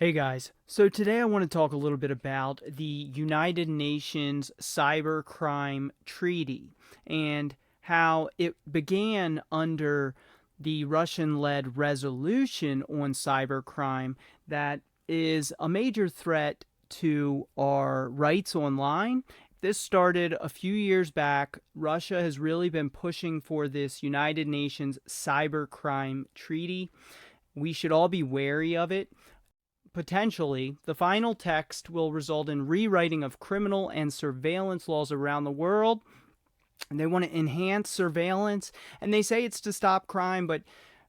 Hey guys, so today I want to talk a little bit about the United Nations Cybercrime Treaty and how it began under the Russian-led resolution on cybercrime that is a major threat to our rights online. This started a few years back. Russia has really been pushing for this United Nations Cybercrime Treaty. We should all be wary of it. Potentially, the final text will result in rewriting of criminal and surveillance laws around the world. And they want to enhance surveillance, and they say it's to stop crime, but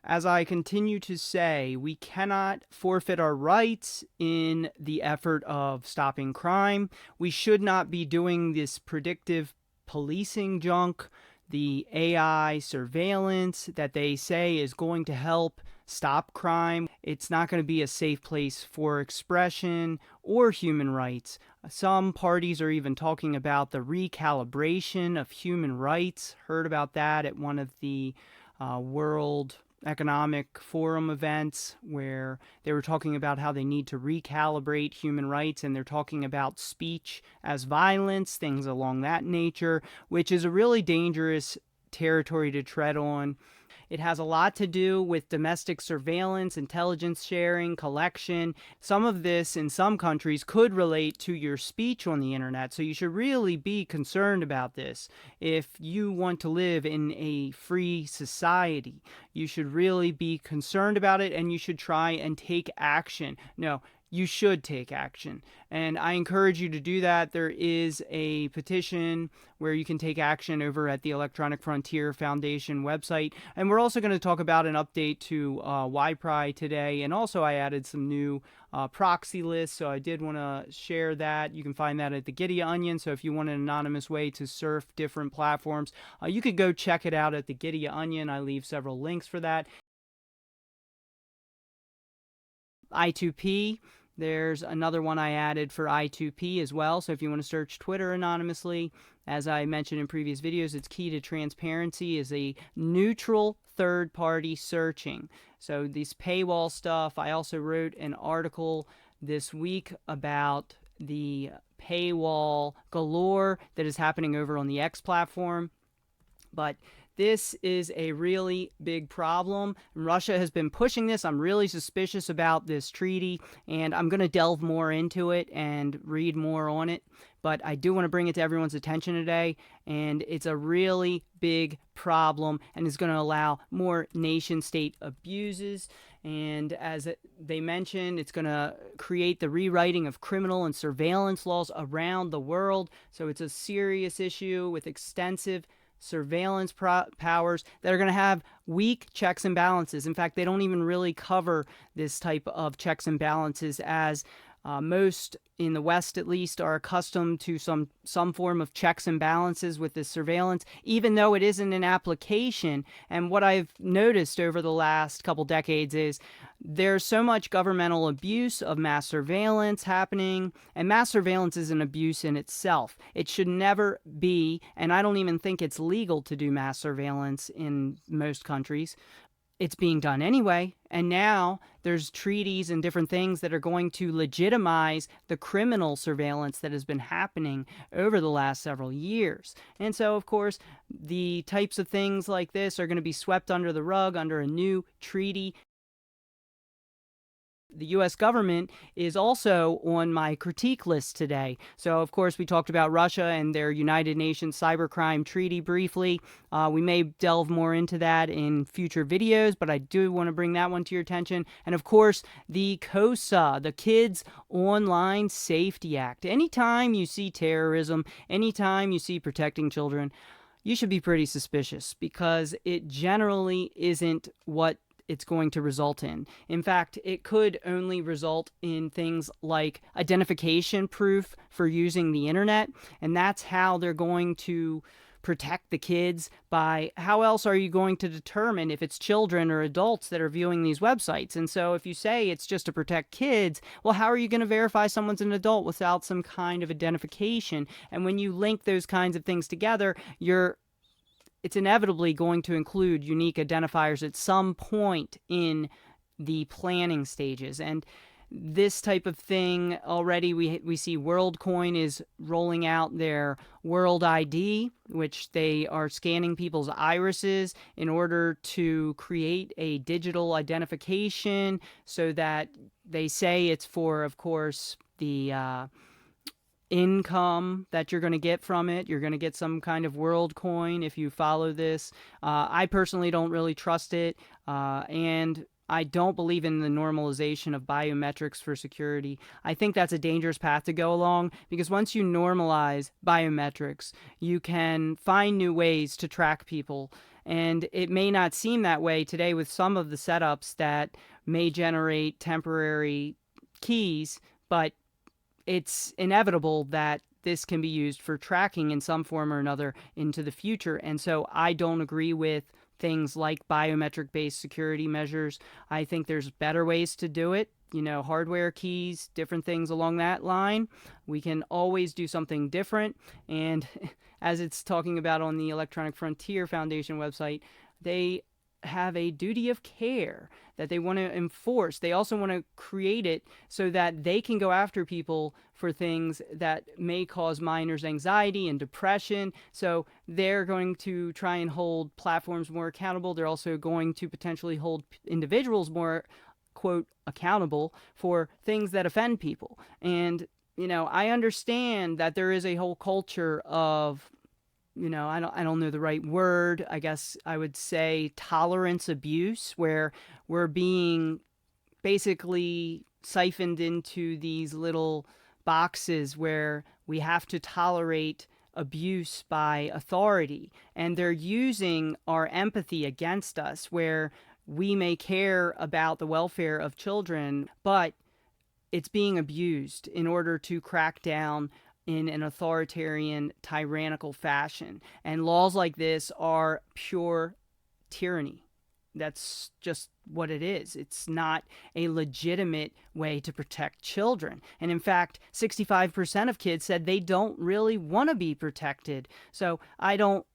as I continue to say, we cannot forfeit our rights in the effort of stopping crime. We should not be doing this predictive policing junk, the AI surveillance that they say is going to help stop crime. It's not going to be a safe place for expression or human rights. Some parties are even talking about the recalibration of human rights. Heard about that at one of the World Economic Forum events where they were talking about how they need to recalibrate human rights, and they're talking about speech as violence, things along that nature, which is a really dangerous territory to tread on. It has a lot to do with domestic surveillance, intelligence sharing, collection. Some of this in some countries could relate to your speech on the internet, so you should really be concerned about this. If you want to live in a free society, you should really be concerned about it, and you should try and take action. No, you should take action. And I encourage you to do that. There is a petition where you can take action over at the Electronic Frontier Foundation website. And we're also going to talk about an update to WiPri today. And also I added some new proxy lists, so I did want to share that. You can find that at the Gitea Onion. So if you want an anonymous way to surf different platforms, you could go check it out at the Gitea Onion. I leave several links for that. I2P. There's another one I added for I2P as well. So if you want to search Twitter anonymously, as I mentioned in previous videos, its key to transparency is a neutral third-party searching. So this paywall stuff, I also wrote an article this week about the paywall galore that is happening over on the X platform. But this is a really big problem. Russia has been pushing this. I'm really suspicious about this treaty, and I'm going to delve more into it and read more on it. But I do want to bring it to everyone's attention today, and it's a really big problem, and it's going to allow more nation-state abuses. And as they mentioned, it's going to create the rewriting of criminal and surveillance laws around the world. So it's a serious issue with extensive surveillance powers that are going to have weak checks and balances. In fact, they don't even really cover this type of checks and balances, as most in the West, at least, are accustomed to some form of checks and balances with this surveillance, even though it isn't an application. And what I've noticed over the last couple decades is there's so much governmental abuse of mass surveillance happening, and mass surveillance is an abuse in itself. It should never be, and I don't even think it's legal to do mass surveillance in most countries. It's being done anyway, and now there's treaties and different things that are going to legitimize the criminal surveillance that has been happening over the last several years. And so, of course, the types of things like this are going to be swept under the rug under a new treaty. The U.S. government is also on my critique list today. So, of course, we talked about Russia and their United Nations Cybercrime Treaty briefly. We may delve more into that in future videos, but I do want to bring that one to your attention. And, of course, the KOSA, the Kids Online Safety Act. Anytime you see terrorism, anytime you see protecting children, you should be pretty suspicious, because it generally isn't what it's going to result in. In fact, it could only result in things like identification proof for using the internet, and that's how they're going to protect the kids. By how else are you going to determine if it's children or adults that are viewing these websites? And so if you say it's just to protect kids, well, how are you going to verify someone's an adult without some kind of identification? And when you link those kinds of things together, it's inevitably going to include unique identifiers at some point in the planning stages. And this type of thing already. We see WorldCoin is rolling out their World ID, which they are scanning people's irises in order to create a digital identification, so that they say it's for, of course, the income that you're going to get from it. You're going to get some kind of WorldCoin if you follow this. I personally don't really trust it, and I don't believe in the normalization of biometrics for security. I think that's a dangerous path to go along, because once you normalize biometrics, you can find new ways to track people. And it may not seem that way today with some of the setups that may generate temporary keys, but it's inevitable that this can be used for tracking in some form or another into the future. And so I don't agree with things like biometric-based security measures. I think there's better ways to do it. Hardware keys, different things along that line. We can always do something different. And as it's talking about on the Electronic Frontier Foundation website, they have a duty of care that they want to enforce. They also want to create it so that they can go after people for things that may cause minors anxiety and depression. So they're going to try and hold platforms more accountable. They're also going to potentially hold individuals more, quote, accountable for things that offend people. And, I understand that there is a whole culture of, I don't know the right word. I guess I would say tolerance abuse, where we're being basically siphoned into these little boxes where we have to tolerate abuse by authority. And they're using our empathy against us, where we may care about the welfare of children, but it's being abused in order to crack down in an authoritarian, tyrannical fashion. And laws like this are pure tyranny. That's just what it is. It's not a legitimate way to protect children. And in fact, 65% of kids said they don't really want to be protected. So I don't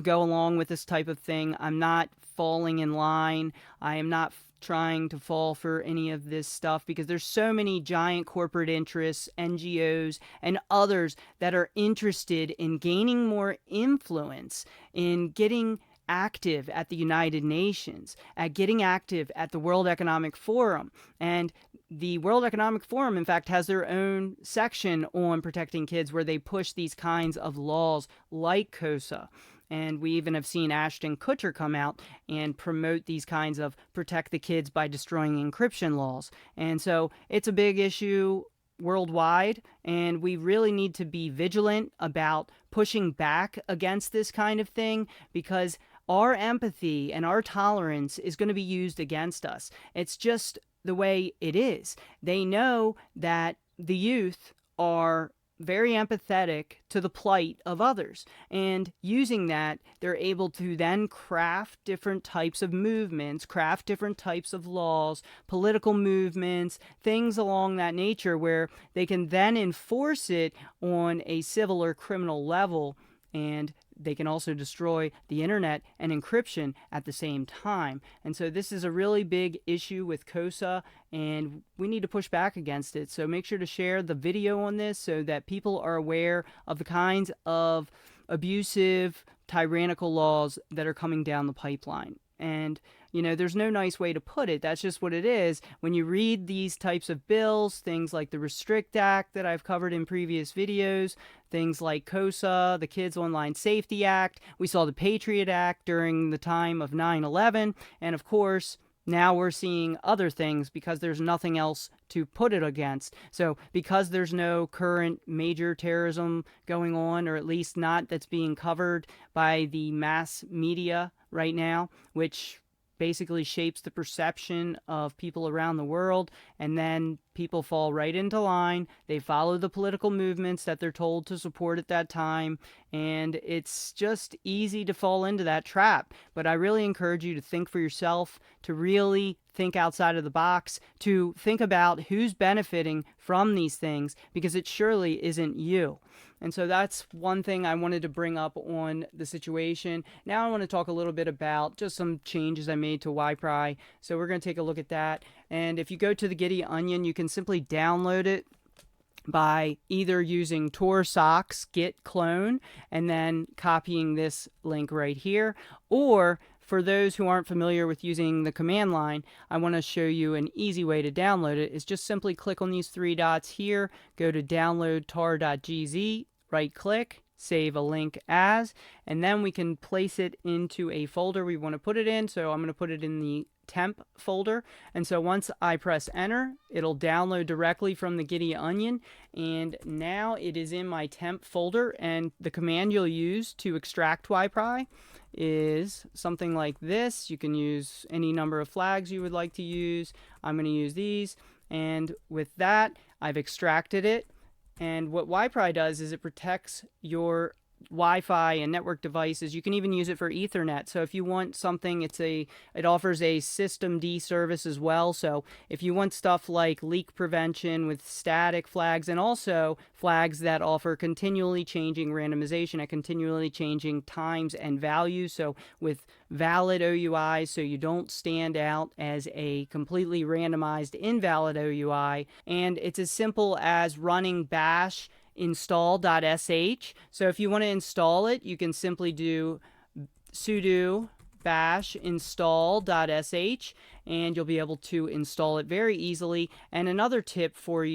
go along with this type of thing. I'm not falling in line. I am not trying to fall for any of this stuff, because there's so many giant corporate interests, NGOs, and others that are interested in gaining more influence, in getting active at the United Nations, at getting active at the World Economic Forum. And the World Economic Forum, in fact, has their own section on protecting kids, where they push these kinds of laws like KOSA. And we even have seen Ashton Kutcher come out and promote these kinds of protect the kids by destroying encryption laws. And so it's a big issue worldwide, and we really need to be vigilant about pushing back against this kind of thing, because our empathy and our tolerance is going to be used against us. It's just the way it is. They know that the youth are very empathetic to the plight of others. And using that, they're able to then craft different types of movements, craft different types of laws, political movements, things along that nature, where they can then enforce it on a civil or criminal level. And they can also destroy the internet and encryption at the same time. And so this is a really big issue with KOSA, and we need to push back against it. So make sure to share the video on this so that people are aware of the kinds of abusive, tyrannical laws that are coming down the pipeline. And, there's no nice way to put it. That's just what it is. When you read these types of bills, things like the Restrict Act that I've covered in previous videos, things like KOSA, the Kids Online Safety Act, we saw the Patriot Act during the time of 9/11, and of course, now we're seeing other things because there's nothing else to put it against. So because there's no current major terrorism going on, or at least not that's being covered by the mass media right now, which basically shapes the perception of people around the world, and then people fall right into line. They follow the political movements that they're told to support at that time, and it's just easy to fall into that trap. But I really encourage you to think for yourself, to really think outside of the box, to think about who's benefiting from these things, because it surely isn't you. And so that's one thing I wanted to bring up on the situation. Now I want to talk a little bit about just some changes I made to WiPri. So we're going to take a look at that. And if you go to the Gitea Onion, you can simply download it by either using tor socks git clone and then copying this link right here, or for those who aren't familiar with using the command line, I want to show you an easy way to download it. Is just simply click on these three dots here, go to download tar.gz, right click, save a link as, and then we can place it into a folder we want to put it in. So I'm going to put it in the temp folder, and so once I press enter, it'll download directly from the Gitea Onion, and now it is in my temp folder. And the command you'll use to extract WiPri is something like this. You can use any number of flags you would like to use. I'm going to use these, and with that I've extracted it. And what WiPri does is it protects your Wi-Fi and network devices. You can even use it for Ethernet. So if you want something, it offers a systemd service as well. So if you want stuff like leak prevention with static flags, and also flags that offer continually changing randomization at continually changing times and values, so with valid OUIs, so you don't stand out as a completely randomized invalid OUI. And it's as simple as running bash install.sh. So if you want to install it, you can simply do sudo bash install.sh, and you'll be able to install it very easily. And another tip I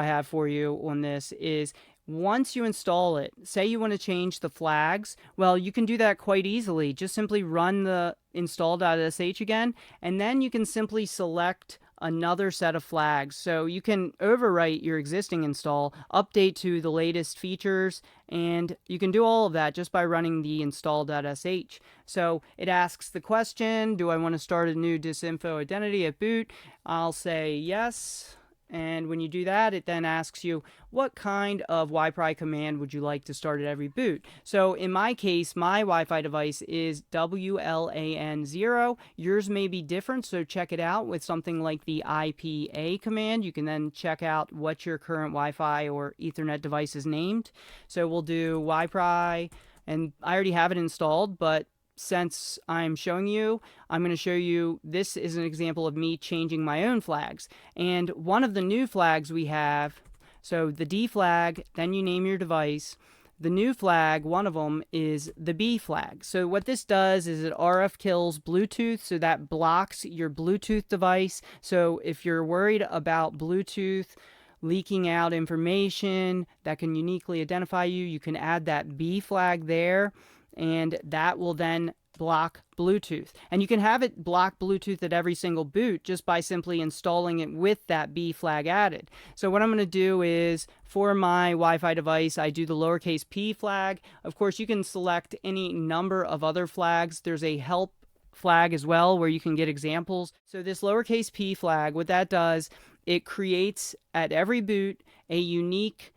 have for you on this is, once you install it, say you want to change the flags, well, you can do that quite easily. Just simply run the install.sh again, and then you can simply select another set of flags. So you can overwrite your existing install, update to the latest features, and you can do all of that just by running the install.sh. So it asks the question, do I want to start a new disinfo identity at boot? I'll say yes. And when you do that, it then asks you, what kind of WiPri command would you like to start at every boot? So in my case, my Wi-Fi device is WLAN0. Yours may be different, so check it out with something like the IPA command. You can then check out what your current Wi-Fi or Ethernet device is named. So we'll do WiPri, and I already have it installed, but since I'm showing you, I'm going to show you, this is an example of me changing my own flags. And one of the new flags we have, so the D flag, then you name your device. The new flag, one of them, is the B flag. So what this does is it RF kills Bluetooth, so that blocks your Bluetooth device. So if you're worried about Bluetooth leaking out information that can uniquely identify you, you can add that B flag there, and that will then block Bluetooth. And you can have it block Bluetooth at every single boot just by simply installing it with that B flag added. So what I'm going to do is, for my Wi-Fi device, I do the lowercase p flag. Of course, you can select any number of other flags. There's a help flag as well where you can get examples. So this lowercase p flag, what that does, it creates at every boot a unique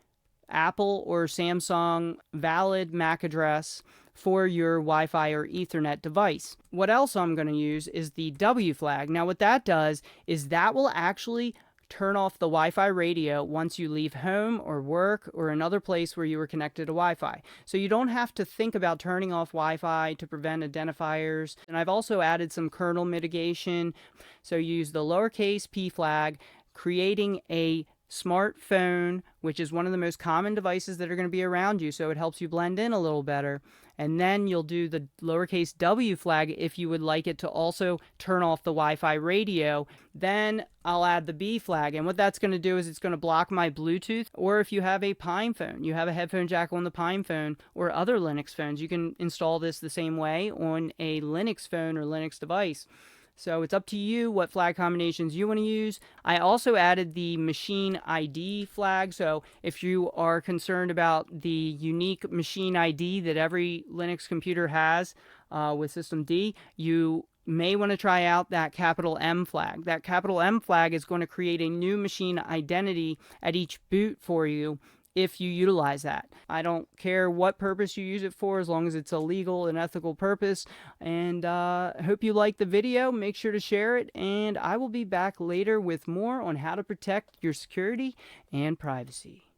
Apple or Samsung valid MAC address for your Wi-Fi or Ethernet device. What else I'm going to use is the W flag. Now what that does is that will actually turn off the Wi-Fi radio once you leave home or work or another place where you were connected to Wi-Fi. So you don't have to think about turning off Wi-Fi to prevent identifiers. And I've also added some kernel mitigation. So use the lowercase p flag, creating a smartphone, which is one of the most common devices that are going to be around you, so it helps you blend in a little better. And then you'll do the lowercase w flag if you would like it to also turn off the Wi-Fi radio. Then I'll add the B flag, and what that's going to do is it's going to block my Bluetooth. Or if you have a Pine phone, you have a headphone jack on the Pine phone or other Linux phones, you can install this the same way on a Linux phone or Linux device. So it's up to you what flag combinations you want to use. I also added the machine ID flag. So if you are concerned about the unique machine ID that every Linux computer has with systemd, you may want to try out that capital M flag. That capital M flag is going to create a new machine identity at each boot for you if you utilize that. I don't care what purpose you use it for, as long as it's a legal and ethical purpose. And I hope you like the video. Make sure to share it, and I will be back later with more on how to protect your security and privacy.